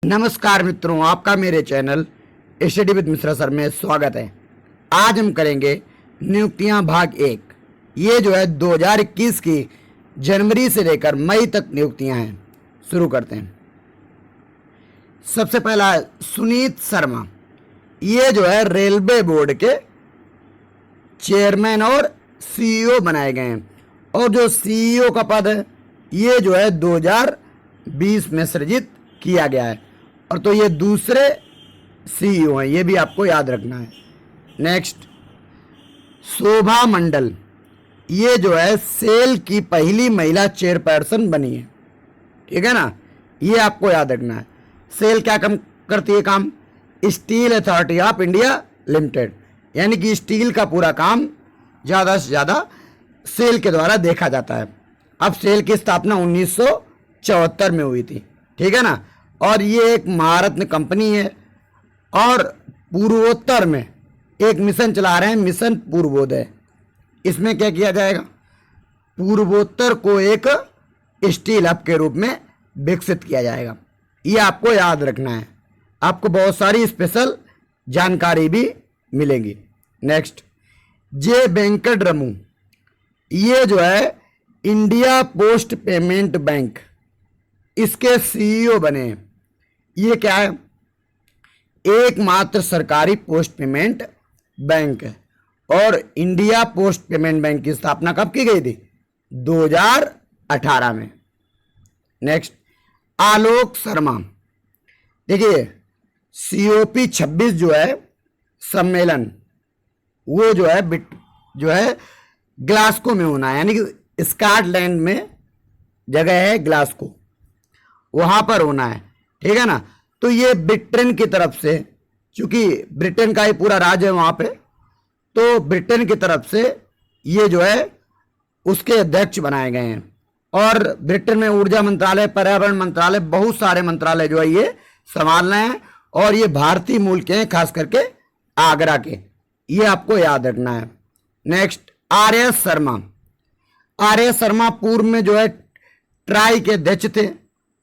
नमस्कार मित्रों, आपका मेरे channel study with Mishra sir में स्वागत है। आज हम करेंगे नियुक्तियां भाग 1। ये जो है 2021 की जनवरी से लेकर मई तक नियुक्तियां हैं। शुरू करते हैं। सबसे पहला है सुनीत शर्मा। ये जो है रेलवे बोर्ड के चेयरमैन और सीईओ बनाए गए हैं, और जो सीईओ का पद है ये जो है 2020 में सृजित किया गया है, और तो ये दूसरे सीईओ हैं, ये भी आपको याद रखना है। नेक्स्ट, शोभा मंडल। ये जो है सेल की पहली महिला चेयरपर्सन बनी है, ठीक है ना, ये आपको याद रखना है। सेल क्या काम करती है? काम steel authority of India limited, यानी कि स्टील का पूरा काम ज़्यादा से ज़्यादा सेल के द्वारा देखा जाता है। अब सेल की स्थापना 1974 में हुई थी, ठीक है ना, और ये एक महारत्न कंपनी है, और पूर्वोत्तर में एक मिशन चला रहे हैं, मिशन पूर्वोदय। इसमें क्या किया जाएगा? पूर्वोत्तर को एक स्टील हब के रूप में विकसित किया जाएगा। ये आपको याद रखना है, आपको बहुत सारी स्पेशल जानकारी भी मिलेंगी। नेक्स्ट, जे वेंकट रमू। ये जो है इंडिया पोस्ट पेमेंट बैंक, इसके सीईओ बने हैं। ये क्या है? एकमात्र सरकारी पोस्ट पेमेंट बैंक है, और इंडिया पोस्ट पेमेंट बैंक की स्थापना कब की गई थी? 2018 में। नेक्स्ट, आलोक शर्मा। देखिए COP 26 जो है सम्मेलन, वो जो है ग्लासगो में होना है, यानी कि स्कॉटलैंड में जगह है ग्लासगो, वहां पर होना है, ठीक है ना। तो ये ब्रिटेन की तरफ से, चूंकि ब्रिटेन का ही पूरा राज्य है वहां पे, तो ब्रिटेन की तरफ से ये जो है उसके अध्यक्ष बनाए गए हैं। और ब्रिटेन में ऊर्जा मंत्रालय, पर्यावरण मंत्रालय, बहुत सारे मंत्रालय जो है ये संभाल रहे हैं, और ये भारतीय मूल के हैं, खास करके आगरा के, ये आपको याद रखना है। Next, RS Sharma. RS Sharma पूर्व में जो है ट्राई के अध्यक्ष थे,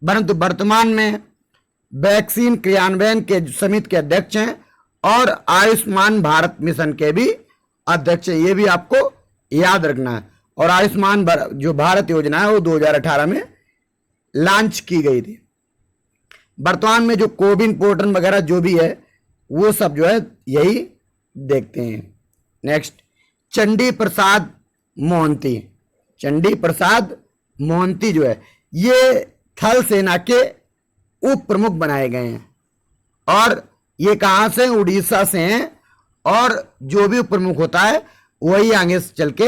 परंतु वर्तमान में वैक्सीन क्रियान्वयन के समिति के अध्यक्ष हैं, और आयुष्मान भारत मिशन के भी अध्यक्ष हैं। ये भी आपको याद रखना है। और आयुष्मान जो भारत योजना है वो 2018 में लॉन्च की गई थी। वर्तमान में जो कोविन पोर्टल वगैरह जो भी है वो सब जो है यही देखते हैं। नेक्स्ट, चंडी प्रसाद मोहंती। चंडी प्रसाद मोहंती जो है ये थल सेना के उप प्रमुख बनाए गए हैं, और ये कहाँ से? उड़ीसा से हैं, और जो भी उप प्रमुख होता है वही आगे से चल के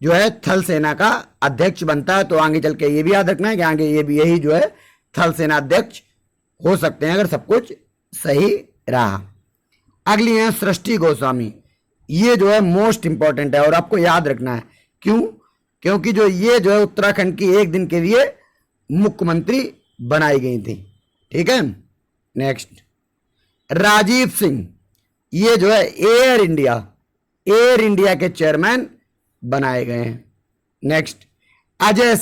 जो है थल सेना का अध्यक्ष बनता है। तो आगे चल के ये भी याद रखना है कि आगे ये भी यही जो है थल सेना अध्यक्ष हो सकते हैं, अगर सब कुछ सही रहा। अगली है सृष्टि गोस्वामी। ये जो है मोस्ट इंपॉर्टेंट है, और आपको याद रखना है। क्यों? क्योंकि जो ये जो है उत्तराखंड की एक दिन के लिए मुख्यमंत्री बनाई गई थी, ठीक है। नेक्स्ट, राजीव सिंह। ये जो है एयर इंडिया के चेयरमैन बनाए गए हैं। नेक्स्ट, अजय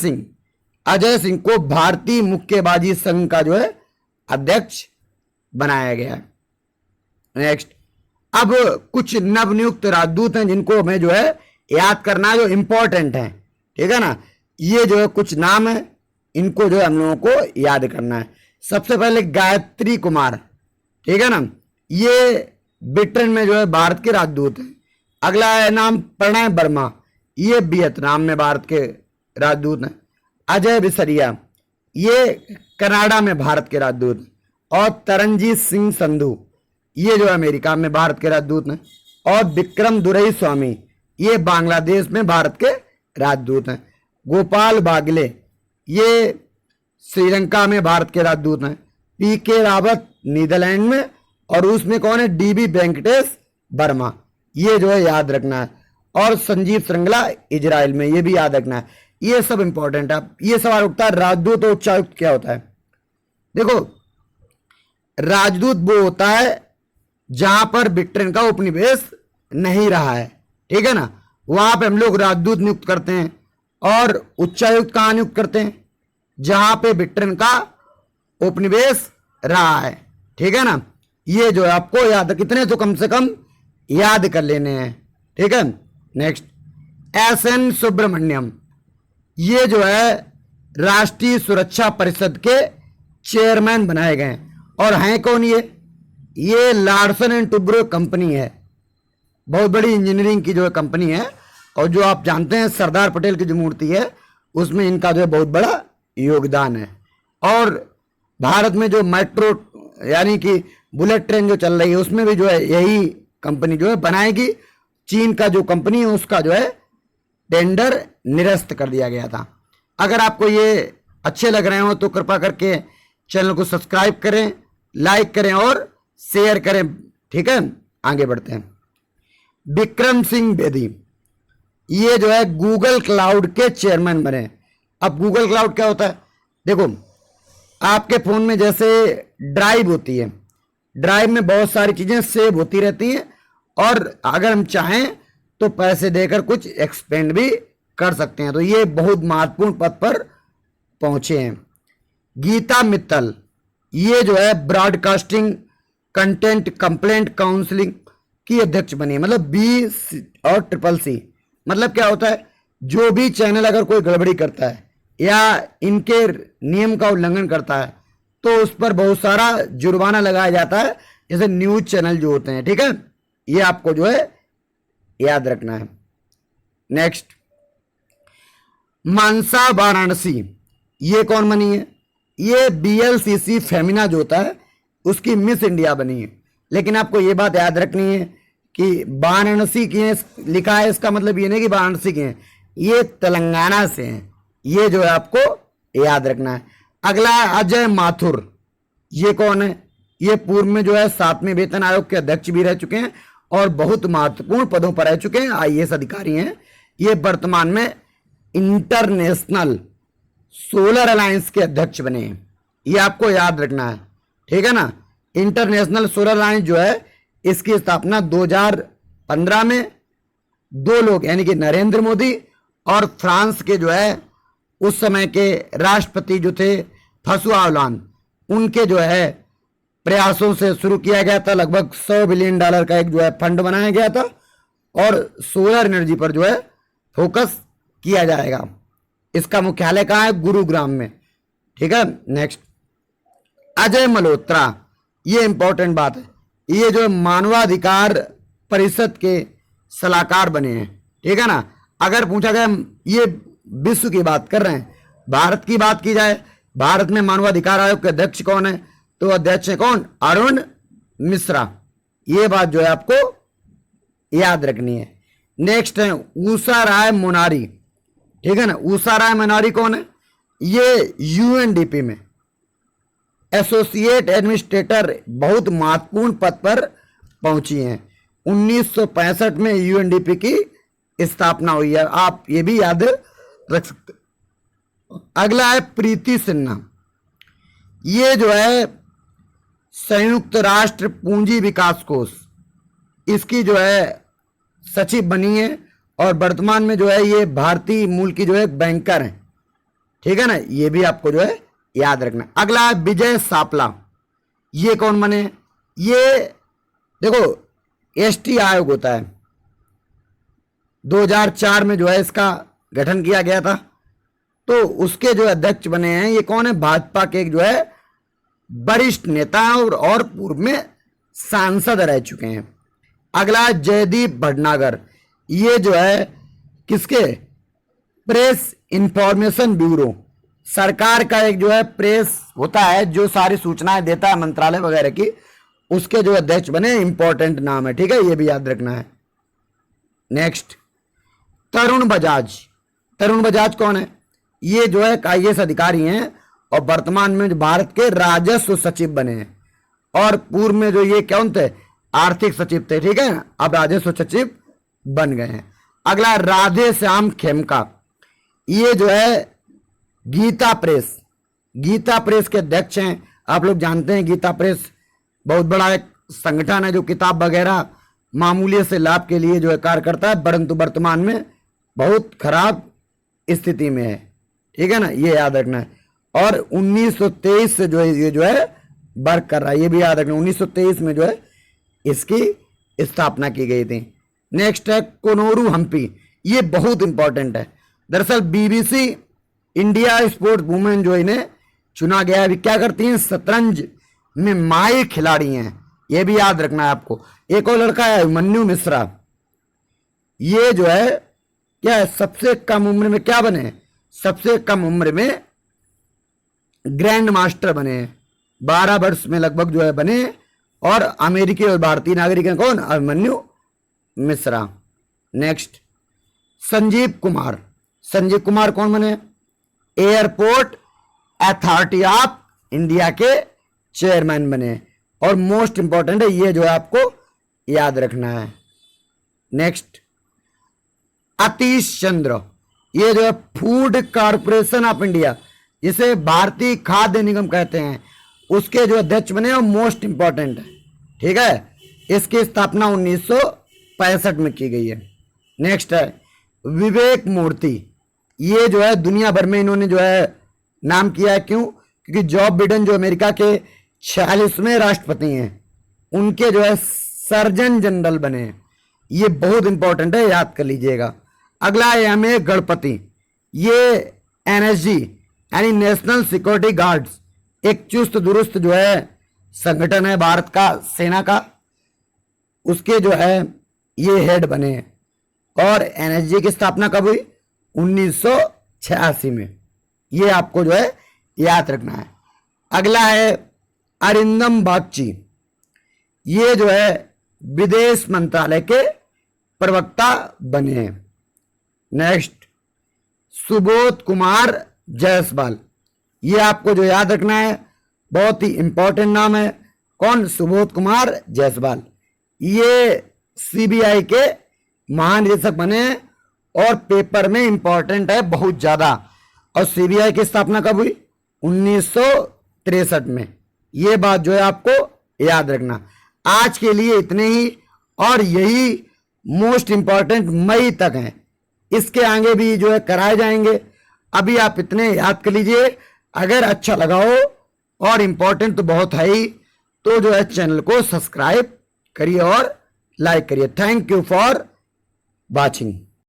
सिंह को भारतीय मुक्केबाजी संघ का जो है अध्यक्ष बनाया गया है। नेक्स्ट, अब कुछ नवनियुक्त राजदूत हैं जिनको हमें जो है याद करना है, जो इंपॉर्टेंट है, ठीक है ना। ये जो है कुछ नाम है, इनको जो है हम लोगों को याद करना है। सबसे पहले गायत्री कुमार, ठीक है ना, ये ब्रिटेन में जो है भारत के राजदूत हैं। अगला है नाम प्रणय वर्मा, ये वियतनाम में भारत के राजदूत हैं। अजय बिसरिया, ये कनाडा में भारत के राजदूत हैं। और तरनजीत सिंह संधू, ये जो है अमेरिका में भारत के राजदूत हैं। और विक्रम दुरई स्वामी, ये बांग्लादेश में भारत के राजदूत हैं। गोपाल बागले, ये श्रीलंका में भारत के राजदूत हैं। PK रावत नीदरलैंड में, और उसमें कौन है? DB वेंकटेश वर्मा, ये जो है याद रखना है। और संजीव श्रृंगला इजराइल में, ये भी याद रखना है। ये सब इंपॉर्टेंट है। ये सवाल उठता है राजदूत और उच्चायुक्त क्या होता है? देखो, राजदूत वो होता है जहां पर ब्रिटेन का उपनिवेश नहीं रहा है, ठीक है ना, वहां पे हम लोग राजदूत नियुक्त करते हैं। और उच्चायुक्त कहाँ नियुक्त करते हैं? जहां पे ब्रिटेन का उपनिवेश रहा है। ठीक है ना, ये जो है आपको याद, कितने तो कम से कम याद कर लेने हैं। ठीक है। Next, SN. सुब्रमण्यम, ये जो है राष्ट्रीय सुरक्षा परिषद के चेयरमैन बनाए गए और हैं कौन ये लार्सन एंड टुब्रो कंपनी है, बहुत बड़ी इंजीनियरिंग की जो है कंपनी है। और जो आप जानते हैं सरदार पटेल की जो मूर्ति है उसमें इनका जो है बहुत बड़ा योगदान है। और भारत में जो मेट्रो यानी कि बुलेट ट्रेन जो चल रही है उसमें भी जो है यही कंपनी जो है बनाएगी। चीन का जो कंपनी है उसका जो है टेंडर निरस्त कर दिया गया था। अगर आपको ये अच्छे लग रहे हो तो कृपा करके चैनल को सब्सक्राइब करें, लाइक करें और शेयर करें। ठीक है, आगे बढ़ते हैं। विक्रम सिंह बेदी, ये जो है गूगल क्लाउड के चेयरमैन बने। अब गूगल क्लाउड क्या होता है? देखो, आपके फोन में जैसे ड्राइव होती है, ड्राइव में बहुत सारी चीजें सेव होती रहती हैं और अगर हम चाहें तो पैसे देकर कुछ एक्सपेंड भी कर सकते हैं। तो ये बहुत महत्वपूर्ण पद पर पहुंचे हैं। गीता मित्तल, ये जो है ब्रॉडकास्टिंग कंटेंट कंप्लेंट काउंसलिंग की अध्यक्ष बनी। मतलब बी और ट्रिपल सी, मतलब क्या होता है, जो भी चैनल अगर कोई गड़बड़ी करता है या इनके नियम का उल्लंघन करता है तो उस पर बहुत सारा जुर्माना लगाया जाता है, जैसे न्यूज चैनल जो होते हैं। ठीक है, ये आपको जो है याद रखना है। नेक्स्ट, मानसा वाराणसी, ये कौन बनी है? ये BLCC फेमिना जो होता है उसकी मिस इंडिया बनी है। लेकिन आपको ये बात याद रखनी है कि वाराणसी की है लिखा है, इसका मतलब ये नहीं कि वाराणसी की है, ये तेलंगाना से हैं। ये जो है आपको याद रखना है। अगला है अजय माथुर, ये कौन है? ये पूर्व में जो है 7वें वेतन आयोग के अध्यक्ष भी रह चुके हैं और बहुत महत्वपूर्ण पदों पर रह चुके हैं, IAS अधिकारी हैं। ये वर्तमान में इंटरनेशनल सोलर अलायंस के अध्यक्ष बने हैं, ये आपको याद रखना है। ठीक है ना, इंटरनेशनल सोलर अलायंस जो है इसकी स्थापना 2015 में दो लोग यानी कि नरेंद्र मोदी और फ्रांस के जो है उस समय के राष्ट्रपति जो थे फसुआ होलांद, उनके जो है प्रयासों से शुरू किया गया था। लगभग $100 बिलियन का एक जो है फंड बनाया गया था और सोलर एनर्जी पर जो है फोकस किया जाएगा। इसका मुख्यालय कहाँ है? गुरुग्राम में। ठीक है। नेक्स्ट, अजय मल्होत्रा, ये इंपॉर्टेंट बात है, ये जो मानवाधिकार परिषद के सलाहकार बने हैं। ठीक है ना, अगर पूछा गया, ये विश्व की बात कर रहे हैं, भारत की बात की जाए, भारत में मानवाधिकार आयोग के अध्यक्ष कौन है? तो अध्यक्ष है कौन? अरुण मिश्रा। ये बात जो है आपको याद रखनी है। नेक्स्ट है उषा राय मुनारी। ठीक है ना, उषा राय मुनारी कौन है? ये UNDP में एसोसिएट एडमिनिस्ट्रेटर बहुत महत्वपूर्ण पद पर पहुंची हैं। 1965 में UNDP की स्थापना हुई है, आप ये भी याद रख सकते। अगला है प्रीति सिन्हा, ये जो है संयुक्त राष्ट्र पूंजी विकास कोष, इसकी जो है सचिव बनी है और वर्तमान में जो है ये भारतीय मूल की जो है बैंकर है। ठीक है ना, ये भी आपको जो है याद रखना। अगला है विजय सापला, ये कौन बने? ये देखो ST आयोग होता है, 2004 में जो है इसका गठन किया गया था, तो उसके जो अध्यक्ष बने हैं ये कौन है? भाजपा के एक जो है वरिष्ठ नेता और पूर्व में सांसद रह चुके हैं। अगला जयदीप भटनागर, ये जो है किसके? प्रेस इंफॉर्मेशन ब्यूरो, सरकार का एक जो है प्रेस होता है जो सारी सूचनाएं देता है मंत्रालय वगैरह की, उसके जो अध्यक्ष बने, इंपॉर्टेंट नाम है। ठीक है, ये भी याद रखना है। नेक्स्ट, तरुण बजाज। तरुण बजाज कौन है? ये जो है IAS अधिकारी हैं और वर्तमान में जो भारत के राजस्व सचिव बने हैं और पूर्व में जो ये कौन थे? आर्थिक सचिव थे। ठीक है, अब राजस्व सचिव बन गए हैं। अगला राधे श्याम खेमका, ये जो है गीता प्रेस के अध्यक्ष हैं। आप लोग जानते हैं गीता प्रेस बहुत बड़ा एक संगठन है जो किताब वगैरह मामूली से लाभ के लिए जो है कार्य करता है, परंतु वर्तमान में बहुत खराब स्थिति में है। ठीक है ना, ये याद रखना है। और 1923 से जो है ये जो है वर्क कर रहा है, ये भी याद रखना। 1923 में जो है इसकी स्थापना की गई थी। नेक्स्ट है कोनोरू हम्पी, ये बहुत इंपॉर्टेंट है। दरअसल बीबीसी इंडिया स्पोर्ट्स वुमेन जो इन्हें चुना गया है, अभी क्या करती हैं, शतरंज में माहिर खिलाड़ी हैं, ये भी याद रखना है आपको। एक और लड़का है अभिमन्यु मिश्रा, ये जो है क्या है, सबसे कम उम्र में क्या बने, सबसे कम उम्र में ग्रैंड मास्टर बने, 12 वर्ष में लगभग जो है बने। और अमेरिकी और भारतीय नागरिक हैं कौन, अभिमन्यु मिश्रा। नेक्स्ट संजीव कुमार, संजीव कुमार कौन बने, एयरपोर्ट अथॉरिटी ऑफ इंडिया के चेयरमैन बने। और मोस्ट इंपॉर्टेंट है, ये जो है आपको याद रखना है। नेक्स्ट अतीश चंद्र, ये जो है फूड कॉरपोरेशन ऑफ इंडिया, जिसे भारतीय खाद्य निगम कहते हैं, उसके जो अध्यक्ष बने और मोस्ट इंपॉर्टेंट है, ठीक है। इसकी स्थापना 1965 में की गई है। नेक्स्ट है विवेक मूर्ति, ये जो है दुनिया भर में इन्होंने जो है नाम किया है, क्यों, क्योंकि जॉ बिडेन जो अमेरिका के 46वें राष्ट्रपति हैं, उनके जो है सर्जन जनरल बने हैं। ये बहुत इंपॉर्टेंट है, याद कर लीजिएगा। अगला है एम.ए. गणपति, ये एनएसजी यानी नेशनल सिक्योरिटी गार्ड्स, एक चुस्त दुरुस्त जो है संगठन है भारत का सेना का, उसके जो है ये हेड बने हैं। और एनएसजी की स्थापना कब हुई, 1986 में। ये आपको जो है याद रखना है। अगला है अरिंदम बागची, ये जो है विदेश मंत्रालय के प्रवक्ता बने हैं। नेक्स्ट सुबोध कुमार जायसवाल, ये आपको जो याद रखना है, बहुत ही इंपॉर्टेंट नाम है। कौन, सुबोध कुमार जायसवाल, ये सीबीआई के महानिदेशक बने हैं और पेपर में इंपॉर्टेंट है बहुत ज्यादा। और सीबीआई की स्थापना कब हुई, 1963 में। ये बात जो है आपको याद रखना। आज के लिए इतने ही, और यही मोस्ट इंपॉर्टेंट मई तक हैं, इसके आगे भी जो है कराए जाएंगे। अभी आप इतने याद कर लीजिए। अगर अच्छा लगा हो, और इंपॉर्टेंट तो बहुत है ही, तो जो है चैनल को सब्सक्राइब करिए और लाइक करिए। Thank you for watching.